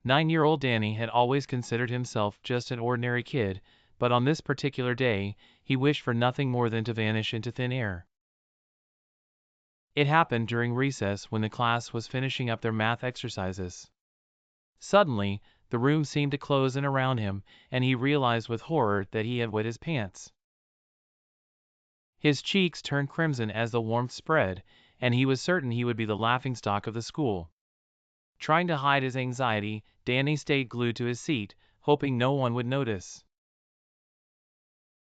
9-year-old Danny had always considered himself just an ordinary kid, but on this particular day, he wished for nothing more than to vanish into thin air. It happened during recess when the class was finishing up their math exercises. Suddenly, the room seemed to close in around him, and he realized with horror that he had wet his pants. His cheeks turned crimson as the warmth spread, and he was certain he would be the laughingstock of the school. Trying to hide his anxiety, Danny stayed glued to his seat, hoping no one would notice.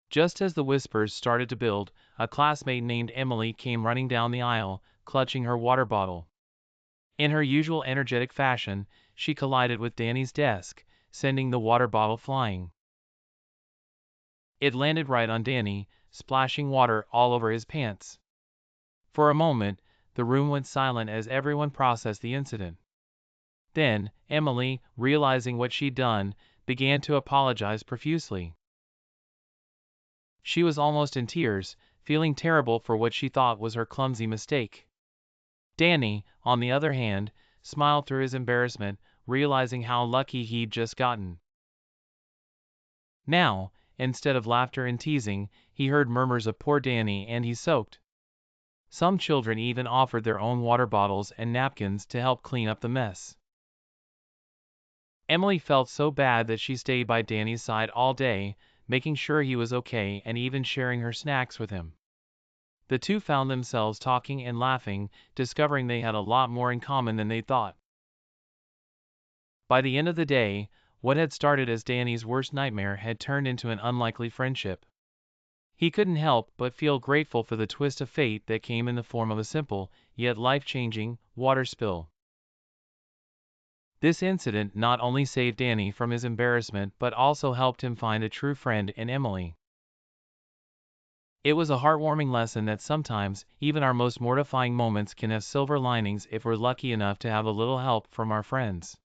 Just as the whispers started to build, a classmate named Emily came running down the aisle, clutching her water bottle. In her usual energetic fashion, she collided with Danny's desk, sending the water bottle flying. It landed right on Danny, splashing water all over his pants. For a moment, the room went silent as everyone processed the incident. Then, Emily, realizing what she'd done, began to apologize profusely. She was almost in tears, feeling terrible for what she thought was her clumsy mistake. Danny, on the other hand, smiled through his embarrassment, realizing how lucky he'd just gotten. Now, instead of laughter and teasing, he heard murmurs of poor Danny and he soaked. Some children even offered their own water bottles and napkins to help clean up the mess. Emily felt so bad that she stayed by Danny's side all day, making sure he was okay and even sharing her snacks with him. The two found themselves talking and laughing, discovering they had a lot more in common than they thought. By the end of the day, what had started as Danny's worst nightmare had turned into an unlikely friendship. He couldn't help but feel grateful for the twist of fate that came in the form of a simple, yet life-changing, water spill. This incident not only saved Danny from his embarrassment but also helped him find a true friend in Emily. It was a heartwarming lesson that sometimes, even our most mortifying moments can have silver linings if we're lucky enough to have a little help from our friends.